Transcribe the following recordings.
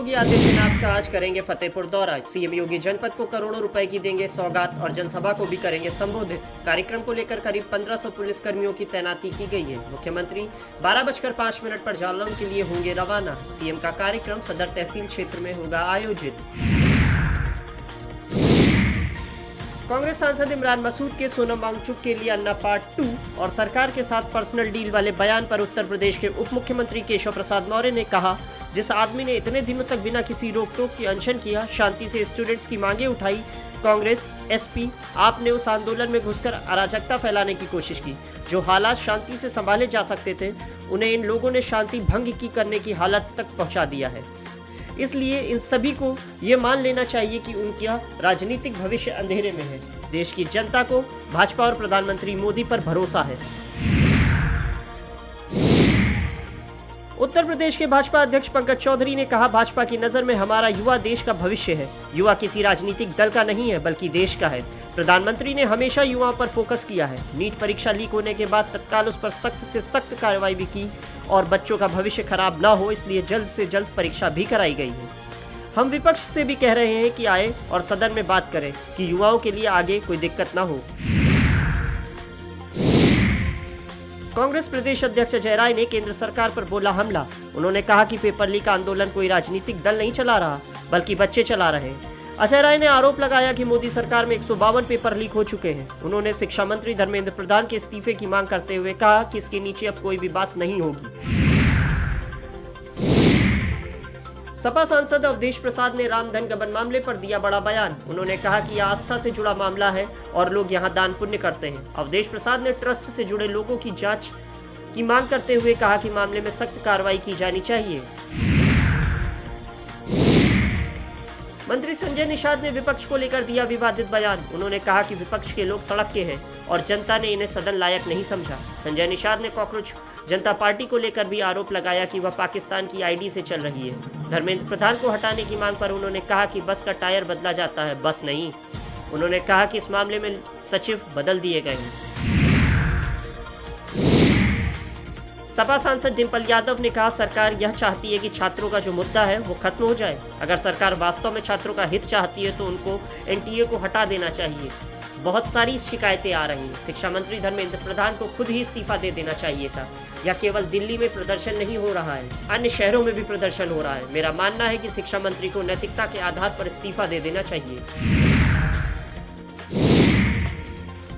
योगी आदित्यनाथ का आज करेंगे फतेहपुर दौरा। सीएम योगी जनपद को करोड़ों रुपए की देंगे सौगात और जनसभा को भी करेंगे संबोधित। कार्यक्रम को लेकर करीब 1500 पुलिसकर्मियों की तैनाती की गई है। मुख्यमंत्री 12:05 पर जालौन के लिए होंगे रवाना। सीएम का कार्यक्रम सदर तहसील क्षेत्र में होगा आयोजित। कांग्रेस सांसद इमरान मसूद के सोनम वांगचुक के लिए अन्ना पार्ट 2 और सरकार के साथ पर्सनल डील वाले बयान पर उत्तर प्रदेश के उप मुख्यमंत्री केशव प्रसाद मौर्य ने कहा, जिस आदमी ने इतने दिनों तक बिना किसी रोक टोक के अनशन किया, शांति से स्टूडेंट्स की मांगे उठाई, कांग्रेस एसपी आपने उस आंदोलन में घुसकर अराजकता फैलाने की कोशिश की। जो हालात शांति से संभाले जा सकते थे, उन्हें इन लोगों ने शांति भंग की करने की हालत तक पहुंचा दिया है। इसलिए इन सभी को ये मान लेना चाहिए कि उनका राजनीतिक भविष्य अंधेरे में है। देश की जनता को भाजपा और प्रधानमंत्री मोदी पर भरोसा है। उत्तर प्रदेश के भाजपा अध्यक्ष पंकज चौधरी ने कहा, भाजपा की नजर में हमारा युवा देश का भविष्य है। युवा किसी राजनीतिक दल का नहीं है, बल्कि देश का है। प्रधानमंत्री ने हमेशा युवाओं पर फोकस किया है। नीट परीक्षा लीक होने के बाद तत्काल उस पर सख्त से सख्त कार्रवाई भी की और बच्चों का भविष्य खराब ना हो, इसलिए जल्द से जल्द परीक्षा भी कराई गई है। हम विपक्ष से भी कह रहे हैं कि आए और सदन में बात करें कि युवाओं के लिए आगे कोई दिक्कत ना हो। कांग्रेस प्रदेश अध्यक्ष अजय राय ने केंद्र सरकार पर बोला हमला। उन्होंने कहा कि पेपर लीक आंदोलन कोई राजनीतिक दल नहीं चला रहा, बल्कि बच्चे चला रहे हैं। अजय राय ने आरोप लगाया कि मोदी सरकार में 152 पेपर लीक हो चुके हैं। उन्होंने शिक्षा मंत्री धर्मेंद्र प्रधान के इस्तीफे की मांग करते हुए कहा कि इसके नीचे अब कोई भी बात नहीं होगी। सपा सांसद अवधेश प्रसाद ने रामधन गबन मामले पर दिया बड़ा बयान। उन्होंने कहा कि यह आस्था से जुड़ा मामला है और लोग यहां दान पुण्य करते हैं। अवधेश प्रसाद ने ट्रस्ट से जुड़े लोगों की जांच की मांग करते हुए कहा कि मामले में सख्त कार्रवाई की जानी चाहिए। मंत्री संजय निषाद ने विपक्ष को लेकर दिया विवादित बयान। उन्होंने कहा कि विपक्ष के लोग सड़क के हैं और जनता ने इन्हें सदन लायक नहीं समझा। संजय निषाद ने कॉकरोच जनता पार्टी को लेकर भी आरोप लगाया कि वह पाकिस्तान की आईडी से चल रही है। धर्मेंद्र प्रधान को हटाने की मांग पर उन्होंने कहा कि बस का टायर बदला जाता है, बस नहीं। उन्होंने कहा कि इस मामले में सचिव बदल दिए गए हैं। सपा सांसद डिंपल यादव ने कहा, सरकार यह चाहती है कि छात्रों का जो मुद्दा है वो खत्म हो जाए। अगर सरकार वास्तव में छात्रों का हित चाहती है तो उनको एनटीए को हटा देना चाहिए। बहुत सारी शिकायतें आ रही हैं। शिक्षा मंत्री धर्मेंद्र प्रधान को खुद ही इस्तीफा दे देना चाहिए था। यह केवल दिल्ली में प्रदर्शन नहीं हो रहा है, अन्य शहरों में भी प्रदर्शन हो रहा है। मेरा मानना है कि शिक्षा मंत्री को नैतिकता के आधार पर इस्तीफा दे देना चाहिए।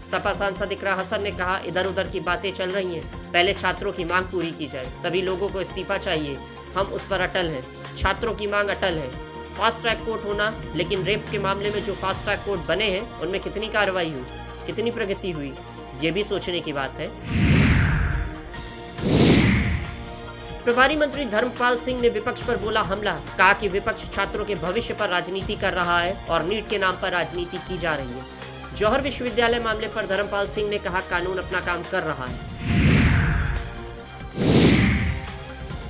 सपा सांसद इकरा हसन ने कहा, इधर उधर की बातें चल रही हैं, पहले छात्रों की मांग पूरी की जाए। सभी लोगों को इस्तीफा चाहिए, हम उस पर अटल हैं। छात्रों की मांग अटल है। फास्ट ट्रैक कोर्ट होना, लेकिन रेप के मामले में जो फास्ट ट्रैक कोर्ट बने हैं उनमें कितनी कार्रवाई हुई, कितनी प्रगति हुई, ये भी सोचने की बात है। प्रभारी मंत्री धर्मपाल सिंह ने विपक्ष पर बोला हमला। कहा कि विपक्ष छात्रों के भविष्य पर राजनीति कर रहा है और नीट के नाम पर राजनीति की जा रही है। जौहर विश्वविद्यालय मामले पर धर्मपाल सिंह ने कहा, कानून अपना काम कर रहा है।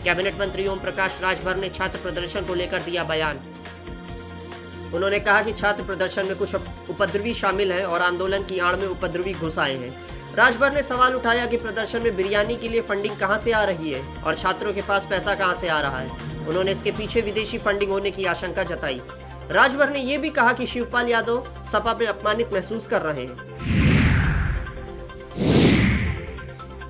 कैबिनेट मंत्री ओम प्रकाश राजभर ने छात्र प्रदर्शन को लेकर दिया बयान। उन्होंने कहा कि छात्र प्रदर्शन में कुछ उपद्रवी शामिल हैं और आंदोलन की आड़ में उपद्रवी घुस आए हैं। राजभर ने सवाल उठाया कि प्रदर्शन में बिरयानी के लिए फंडिंग कहां से आ रही है और छात्रों के पास पैसा कहां से आ रहा है। उन्होंने इसके पीछे विदेशी फंडिंग होने की आशंका जताई। राजभर ने यह भी कहा कि शिवपाल यादव सपा में अपमानित महसूस कर रहे हैं।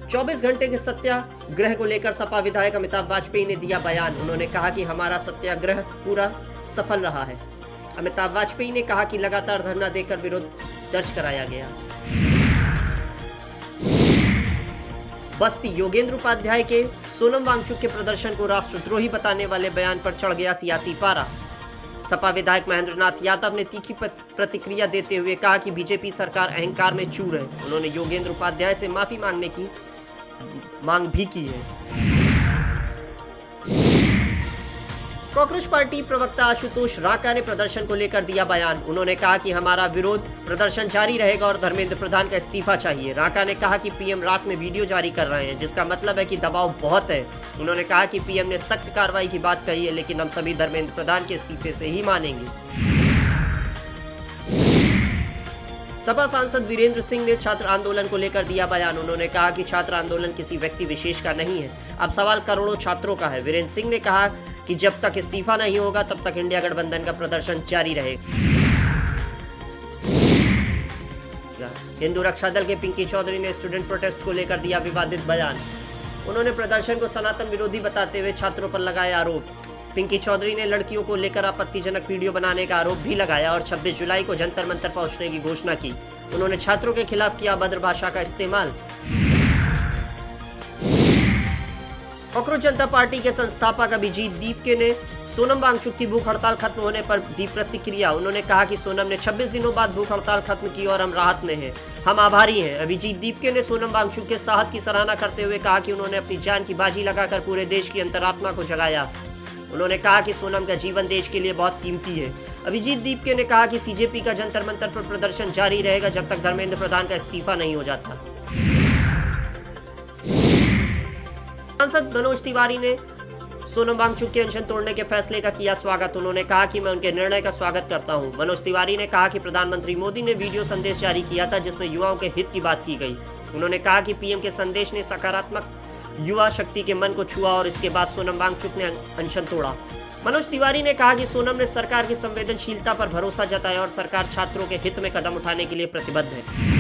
24 घंटे के सत्याग्रह को लेकर सपा विधायक अमिताभ वाजपेयी ने दिया बयान। उन्होंने कहा कि हमारा सत्याग्रह पूरा सफल रहा है। अमिताभ वाजपेयी ने कहा कि लगातार धरना देकर विरोध दर्ज कराया गया। बस्ती योगेंद्र उपाध्याय के सोनम वांगचुक के प्रदर्शन को राष्ट्रद्रोही बताने वाले बयान पर चढ़ गया सियासी पारा। सपा विधायक महेंद्रनाथ यादव ने तीखी प्रतिक्रिया देते हुए कहा कि बीजेपी सरकार अहंकार में चूर है। उन्होंने योगेंद्र उपाध्याय से माफी मांगने की मांग भी की है। कांग्रेस पार्टी प्रवक्ता आशुतोष राका ने प्रदर्शन को लेकर दिया बयान। उन्होंने कहा कि हमारा विरोध प्रदर्शन जारी रहेगा और धर्मेंद्र प्रधान का इस्तीफा चाहिए। राका ने कहा कि पीएम रात में वीडियो जारी कर रहे हैं, जिसका मतलब है कि दबाव बहुत है। उन्होंने कहा कि पीएम ने सख्त कार्रवाई की बात कही है, लेकिन हम सभी धर्मेंद्र प्रधान के इस्तीफे से ही मानेंगे। सपा सांसद वीरेंद्र सिंह ने छात्र आंदोलन को लेकर दिया बयान। उन्होंने कहा कि छात्र आंदोलन किसी व्यक्ति विशेष का नहीं है, अब सवाल करोड़ों छात्रों का है। वीरेंद्र सिंह ने कहा कि जब तक इस्तीफा नहीं होगा तब तक इंडिया गठबंधन का प्रदर्शन जारी रहेगा। हिंदू रक्षा दल के पिंकी चौधरी ने स्टूडेंट प्रोटेस्ट को लेकर दिया विवादित बयान। उन्होंने प्रदर्शन को सनातन विरोधी बताते हुए छात्रों पर लगाए आरोप। पिंकी चौधरी ने लड़कियों को लेकर आपत्तिजनक वीडियो बनाने का आरोप भी लगाया और 26 जुलाई को जंतर मंतर पहुंचने की घोषणा की। उन्होंने छात्रों के खिलाफ किया अभद्र भाषा का इस्तेमाल। कांग्रेस जनता पार्टी के संस्थापक अभिजीत दीपके ने सोनम वांगचुक की भूख हड़ताल खत्म होने पर दी प्रतिक्रिया। उन्होंने कहा कि सोनम ने 26 दिनों बाद भूख हड़ताल खत्म की और हम राहत में हैं, हम आभारी हैं। अभिजीत दीपके ने सोनम वांगचुक के साहस की सराहना करते हुए कहा कि उन्होंने अपनी जान की बाजी लगाकर पूरे देश की अंतरात्मा को जगाया। उन्होंने कहा कि सोनम का जीवन देश के लिए बहुत कीमती है। अभिजीत दीपके ने कहा कि सीजेपी का जंतर मंतर पर प्रदर्शन जारी रहेगा जब तक धर्मेंद्र प्रधान का इस्तीफा नहीं हो जाता। सांसद मनोज तिवारी ने सोनम वांगचुक के अनशन तोड़ने के फैसले का किया स्वागत। उन्होंने कहा कि मैं उनके निर्णय का स्वागत करता हूं। मनोज तिवारी ने कहा कि प्रधानमंत्री मोदी ने वीडियो संदेश जारी किया था जिसमें युवाओं के हित की बात की गई। उन्होंने कहा कि पीएम के संदेश ने सकारात्मक युवा शक्ति के मन को छुआ और इसके बाद सोनम वांगचुक ने अनशन तोड़ा। मनोज तिवारी ने कहा कि सोनम ने सरकार की संवेदनशीलता पर भरोसा जताया और सरकार छात्रों के हित में कदम उठाने के लिए प्रतिबद्ध है।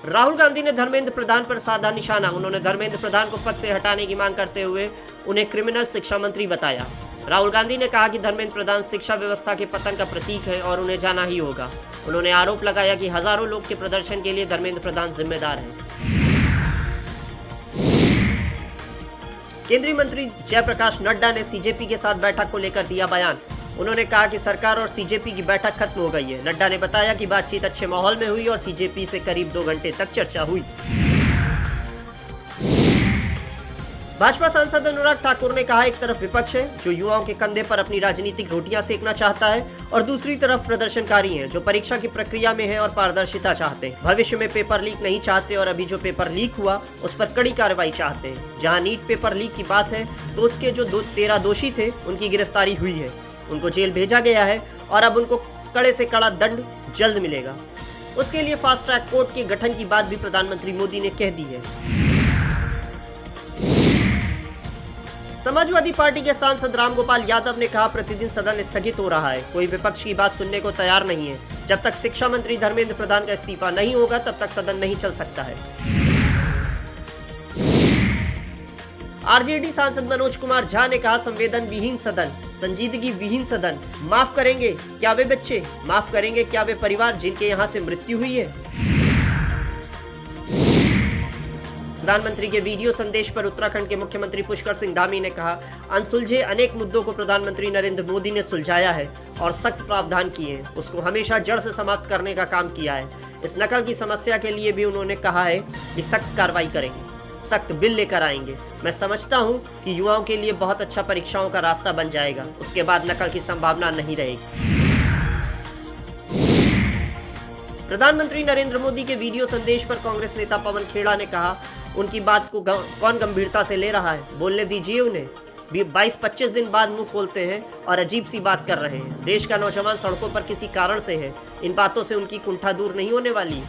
राहुल गांधी ने धर्मेंद्र प्रधान पर साधा निशाना। उन्होंने धर्मेंद्र प्रधान को पद से हटाने की मांग करते हुए उन्हें क्रिमिनल शिक्षा मंत्री बताया। राहुल गांधी ने कहा कि धर्मेंद्र प्रधान शिक्षा व्यवस्था के पतन का प्रतीक है और उन्हें जाना ही होगा। उन्होंने आरोप लगाया कि हजारों लोग के प्रदर्शन के लिए धर्मेंद्र प्रधान जिम्मेदार हैं। केंद्रीय मंत्री जयप्रकाश नड्डा ने सीजेपी के साथ बैठक को लेकर दिया बयान। उन्होंने कहा कि सरकार और सीजेपी की बैठक खत्म हो गई है। नड्डा ने बताया कि बातचीत अच्छे माहौल में हुई और सीजेपी से करीब 2 घंटे तक चर्चा हुई। भाजपा सांसद अनुराग ठाकुर ने कहा, एक तरफ विपक्ष है जो युवाओं के कंधे पर अपनी राजनीतिक रोटियां सेकना चाहता है और दूसरी तरफ प्रदर्शनकारी हैं जो परीक्षा की प्रक्रिया में है और पारदर्शिता चाहते हैं, भविष्य में पेपर लीक नहीं चाहते और अभी जो पेपर लीक हुआ उस पर कड़ी कार्रवाई चाहते हैं। जहां नीट पेपर लीक की बात है तो उसके जो 13 दोषी थे उनकी गिरफ्तारी हुई है, उनको जेल भेजा गया है और अब उनको कड़े से कड़ा दंड जल्द मिलेगा। उसके लिए फास्ट ट्रैक कोर्ट के गठन की बात भी प्रधानमंत्री मोदी ने कह दी है। समाजवादी पार्टी के सांसद रामगोपाल यादव ने कहा, प्रतिदिन सदन स्थगित हो रहा है, कोई विपक्ष की बात सुनने को तैयार नहीं है। जब तक शिक्षा मंत्री धर्मेंद्र प्रधान का इस्तीफा नहीं होगा तब तक सदन नहीं चल सकता है। आरजेडी सांसद मनोज कुमार झा ने कहा, संवेदन विहीन सदन, संजीदगी विहीन सदन। माफ करेंगे क्या वे बच्चे, माफ करेंगे क्या वे परिवार जिनके यहाँ से मृत्यु हुई है। प्रधानमंत्री के वीडियो संदेश पर उत्तराखंड के मुख्यमंत्री पुष्कर सिंह धामी ने कहा, अनसुलझे अनेक मुद्दों को प्रधानमंत्री नरेंद्र मोदी ने सुलझाया है और सख्त प्रावधान किए हैं, उसको हमेशा जड़ से समाप्त करने का काम किया है। इस नकल की समस्या के लिए भी उन्होंने कहा है कि सख्त कार्रवाई करेंगे, सख्त बिल लेकर आएंगे। मैं समझता हूं कि युवाओं के लिए बहुत अच्छा परीक्षाओं का रास्ता बन जाएगा, उसके बाद नकल की संभावना नहीं रहेगी। प्रधानमंत्री नरेंद्र मोदी के वीडियो संदेश पर कांग्रेस नेता पवन खेड़ा ने कहा, उनकी बात को कौन गंभीरता से ले रहा है, बोलने दीजिए उन्हें। 22-25 दिन बाद मुंह खोलते हैं और अजीब सी बात कर रहे हैं। देश का नौजवान सड़कों पर किसी कारण से है, इन बातों से उनकी कुंठा दूर नहीं होने वाली।